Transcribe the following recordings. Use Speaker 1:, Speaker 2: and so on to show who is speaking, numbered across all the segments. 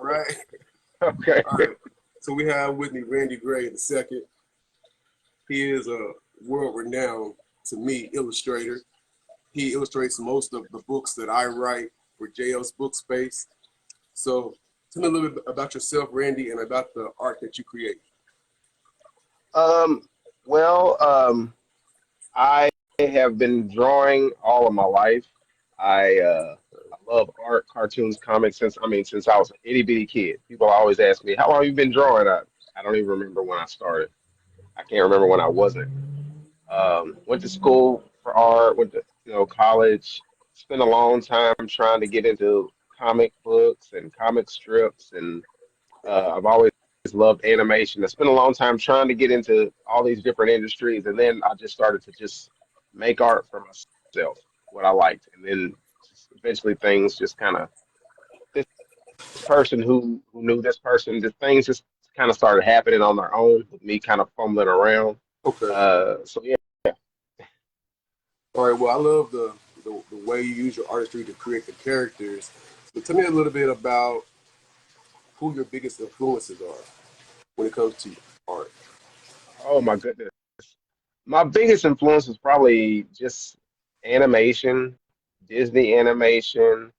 Speaker 1: right.
Speaker 2: Okay.
Speaker 1: All right. So we have with me Randy Gray the second. He is a world-renowned, to me, illustrator. He illustrates most of the books that I write for JL's Book Space. So tell me a little bit about yourself, Randy, and about the art that you create.
Speaker 2: Um, well, I have been drawing all of my life. I love art, cartoons, comics since I was an itty bitty kid. People always ask me, "How long you been drawing?" I don't even remember when I started. I can't remember when I wasn't. Went to school for art, went to college, spent a long time trying to get into comic books and comic strips, and I've always loved animation. I spent a long time trying to get into all these different industries, and then I just started to just make art for myself, what I liked, and then just eventually things just kind of this person who knew this person, the things just kind of started happening on their own with me kind of fumbling around.
Speaker 1: Okay.
Speaker 2: So yeah.
Speaker 1: All right. Well, I love the way you use your artistry to create the characters. So tell me a little bit about who your biggest influences are when it comes to art.
Speaker 2: Oh my goodness. My biggest influence was probably just animation, Disney animation.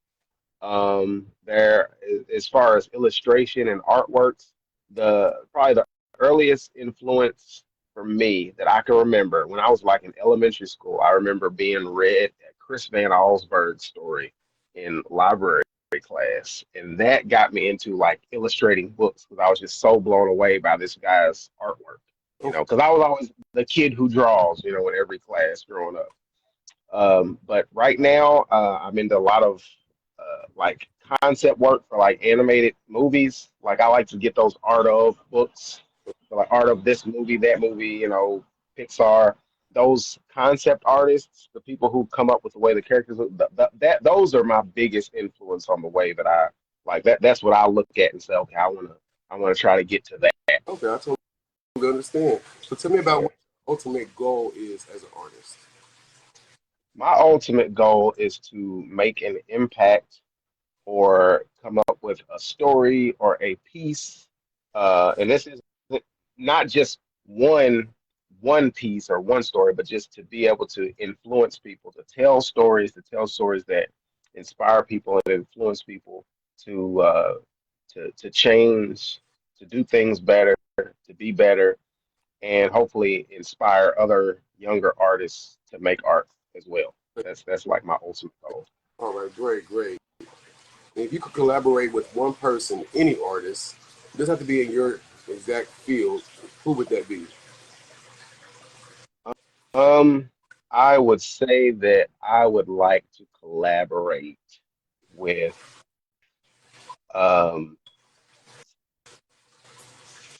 Speaker 2: There, as far as illustration and artworks, the probably the earliest influence for me that I can remember when I was like in elementary school, I remember being read a Chris Van Allsburg story in library class, and that got me into like illustrating books because I was just so blown away by this guy's artwork.
Speaker 1: Okay.
Speaker 2: Because I was always the kid who draws, in every class growing up. But right now, I'm into a lot of like concept work for like animated movies. Like I like to get those art of books, so, like art of this movie, that movie, Pixar. Those concept artists, the people who come up with the way the characters look, those are my biggest influence on the way that I like that. That's what I look at and say, okay, I wanna try to get to that.
Speaker 1: Okay. I totally understand. So tell me about
Speaker 2: Yeah.
Speaker 1: what your ultimate goal is as an artist.
Speaker 2: My ultimate goal is to make an impact or come up with a story or a piece. And this is not just one piece or one story, but just to be able to influence people, to tell stories that inspire people and influence people to to change, to do things better, to be better, and hopefully inspire other younger artists to make art as well. That's like my ultimate goal.
Speaker 1: All right. Great. Great. And if you could collaborate with one person, any artist, it doesn't have to be in your exact field, who would that be?
Speaker 2: Um, I would say that I would like to collaborate with um,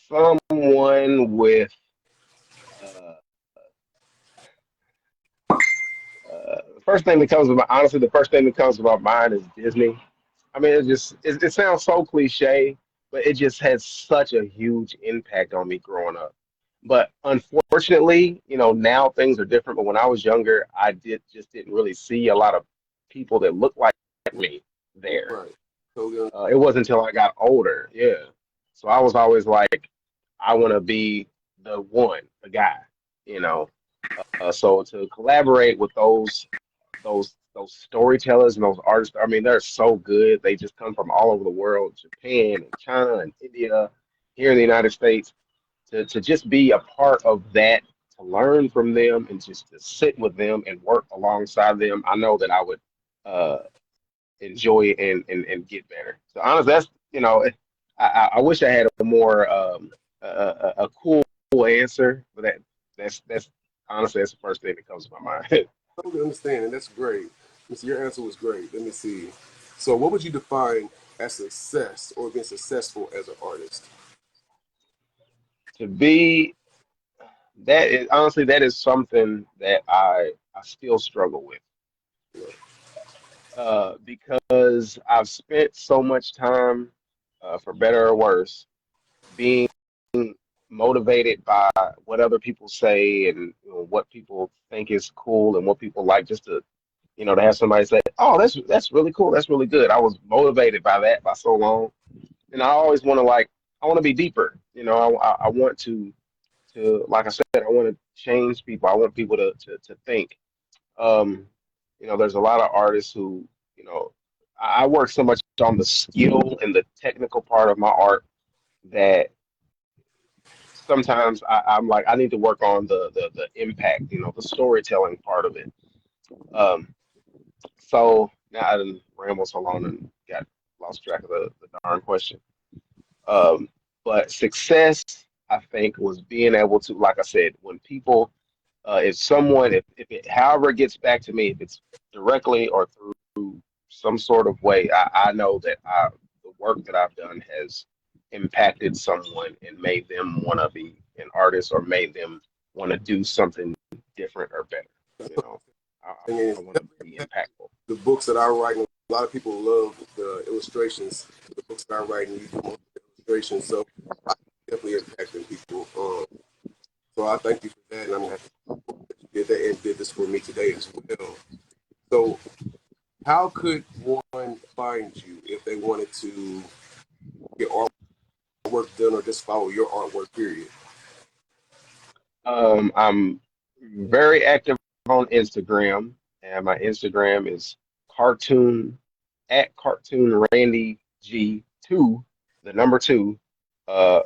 Speaker 2: someone with uh, the first thing that comes to my honestly, the first thing that comes to my mind is Disney. I mean, it sounds so cliche, but it just had such a huge impact on me growing up. But unfortunately, now things are different. But when I was younger, I didn't really see a lot of people that looked like me there.
Speaker 1: Right. Totally.
Speaker 2: It wasn't until I got older, yeah. So I was always like, I want to be the one, the guy, you know. So to collaborate with those storytellers and those artists, I mean, they're so good. They just come from all over the world, Japan and China and India, here in the United States. To just be a part of that, to learn from them and just to sit with them and work alongside them, I know that I would uh, enjoy it and get better. So honestly, that's I wish I had a more a cool answer, but that's honestly that's the first thing that comes to my mind.
Speaker 1: Totally understand, and that's great. Mr. Your answer was great. Let me see. So, what would you define as success or being successful as an artist?
Speaker 2: To be that is honestly that is something that I still struggle with because I've spent so much time, for better or worse, being motivated by what other people say and what people think is cool and what people like, just to have somebody say, "Oh, that's really cool, that's really good." I was motivated by that by so long, and I always want to like I want to be deeper. I want to like I said, I want to change people. I want people to think. Um, there's a lot of artists who, I work so much on the skill and the technical part of my art that sometimes I'm like I need to work on the impact, the storytelling part of it. Um, so now I didn't ramble so long and got lost track of the darn question. Um, but success, I think, was being able to, like I said, when people, if someone, if it, however it gets back to me, if it's directly or through some sort of way, I know that the work that I've done has impacted someone and made them want to be an artist or made them want to do something different or better. You know, I
Speaker 1: And
Speaker 2: want to be impactful.
Speaker 1: the books that I write, and a lot of people love the illustrations, the books that I write and use most illustrations. So I definitely impacting people. So I thank you for that, and I'm happy that you did that and did this for me today as well. So how could one find you if they wanted to get artwork done or just follow your artwork? Period.
Speaker 2: I'm very active on Instagram, and my Instagram is cartoon at cartoon Randy G2, the number two. Uh,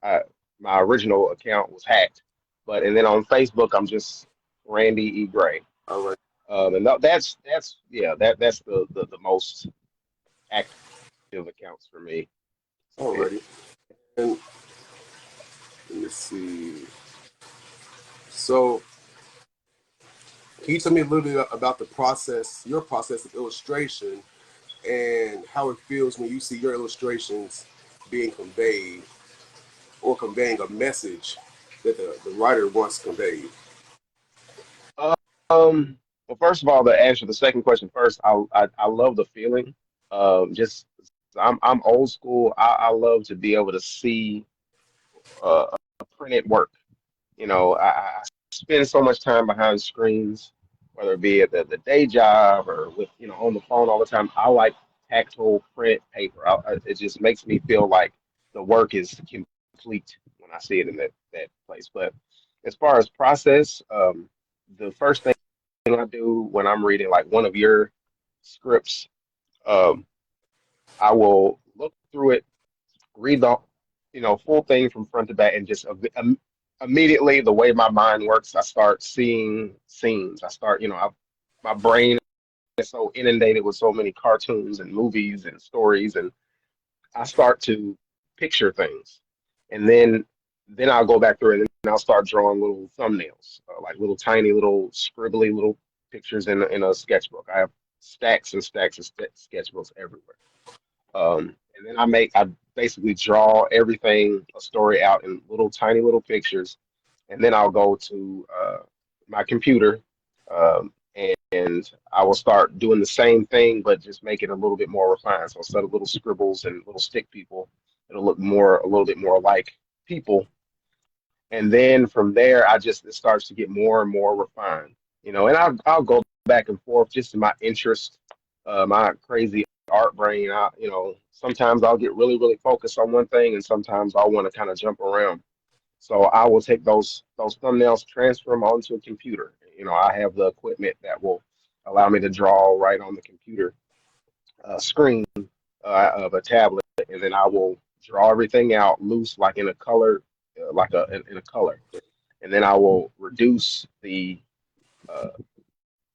Speaker 2: I, my original account was hacked, and then on Facebook I'm just Randy E Gray.
Speaker 1: All right,
Speaker 2: And that's yeah that's the most active accounts for me. So
Speaker 1: all
Speaker 2: yeah.
Speaker 1: righty. And let me see. So can you tell me a little bit about the process, your process of illustration, and how it feels when you see your illustrations being conveyed or conveying a message that the writer wants conveyed?
Speaker 2: Well, first of all, to answer the second question first, I love the feeling. Just I'm old school. I love to be able to see a printed work. I spend so much time behind screens, whether it be at the day job or with on the phone all the time. I like tactile print paper. It just makes me feel like the work is complete when I see it in that place. But as far as process, the first thing I do when I'm reading like one of your scripts, um, I will look through it, read the full thing from front to back, and just immediately the way my mind works, I start seeing scenes. I start, my brain is so inundated with so many cartoons and movies and stories, and I start to picture things, and then I'll go back through it and I'll start drawing little thumbnails, like little tiny little scribbly little pictures in a sketchbook. I have stacks and stacks of sketchbooks everywhere. And then I basically draw everything, a story out in little tiny little pictures, and then I'll go to my computer, and I will start doing the same thing, but just make it a little bit more refined. So instead of little scribbles and little stick people, it'll look a little bit more like people. And then from there, it starts to get more and more refined, and I'll go back and forth just in my interest, my crazy art brain. Sometimes I'll get really, really focused on one thing, and sometimes I'll want to kind of jump around. So I will take those thumbnails, transfer them onto a computer. I have the equipment that will allow me to draw right on the computer screen of a tablet, and then I will draw everything out loose, like in a color, like in a color, and then I will reduce the uh,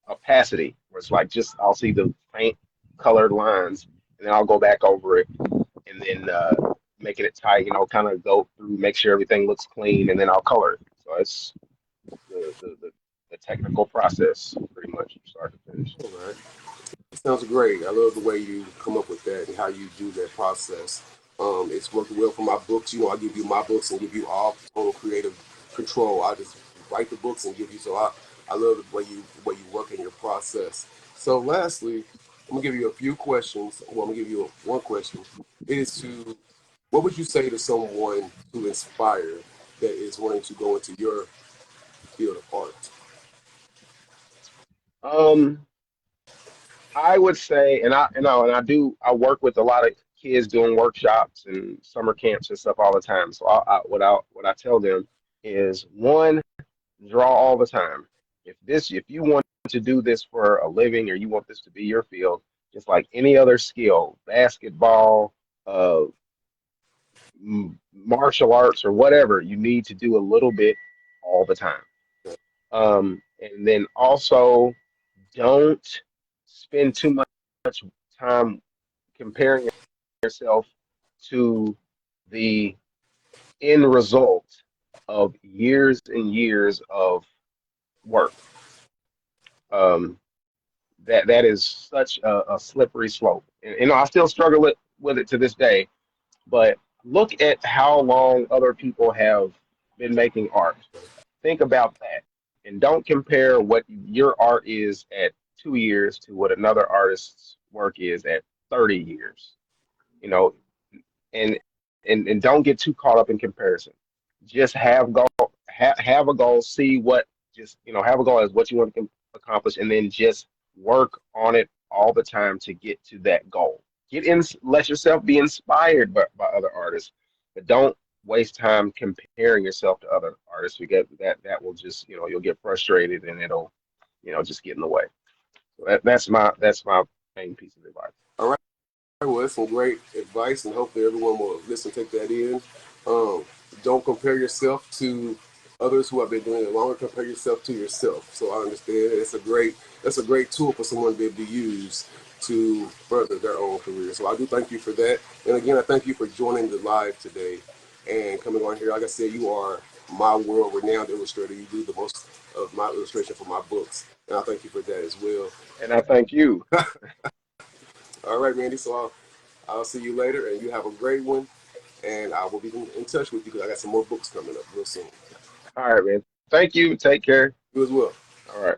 Speaker 2: opacity, where it's like just I'll see the faint colored lines, and then I'll go back over it, and then making it tight, kind of go through, make sure everything looks clean, and then I'll color it. So it's the technical process, pretty much, from start to finish.
Speaker 1: All right. Sounds great. I love the way you come up with that and how you do that process. It's working well for my books. I give you my books and give you all total creative control. I just write the books and give you. So I love the way you work in your process. So lastly, I'm gonna give you a few questions. Well, I'm gonna give you one question. It is to what would you say to someone to inspire that is wanting to go into your field of art?
Speaker 2: Um, I would say, and I work with a lot of kids doing workshops and summer camps and stuff all the time. So what I tell them is one, draw all the time. If you want to do this for a living or you want this to be your field, just like any other skill, basketball, uh, martial arts or whatever, you need to do a little bit all the time. And then also don't spend too much time comparing yourself to the end result of years and years of work. Um, that is such a slippery slope. And, you know, I still struggle with it to this day. But look at how long other people have been making art. Think about that, and don't compare what your art is at 2 years to what another artist's work is at 30 years. You know, and and don't get too caught up in comparison. Just have a goal, see what just have a goal as what you want to accomplish, and then just work on it all the time to get to that goal. Let yourself be inspired by other artists, but don't waste time comparing yourself to other artists because that will just you'll get frustrated and it'll just get in the way. So that's my main piece of advice.
Speaker 1: All right. Well, that's some great advice, and hopefully everyone will listen, take that in. Um, don't compare yourself to others who have been doing it longer. Compare yourself to yourself. So I understand that's a great tool for someone to be able to use to further their own career. So I do thank you for that. And again, I thank you for joining the live today and coming on here. Like I said, you are my world-renowned illustrator. You do the most of my illustration for my books, and I thank you for that as well.
Speaker 2: And I thank you.
Speaker 1: All right, Randy. So I'll see you later, and you have a great one. And I will be in touch with you because I got some more books coming up real soon.
Speaker 2: All right, man. Thank you. Take care.
Speaker 1: You as well.
Speaker 2: All right.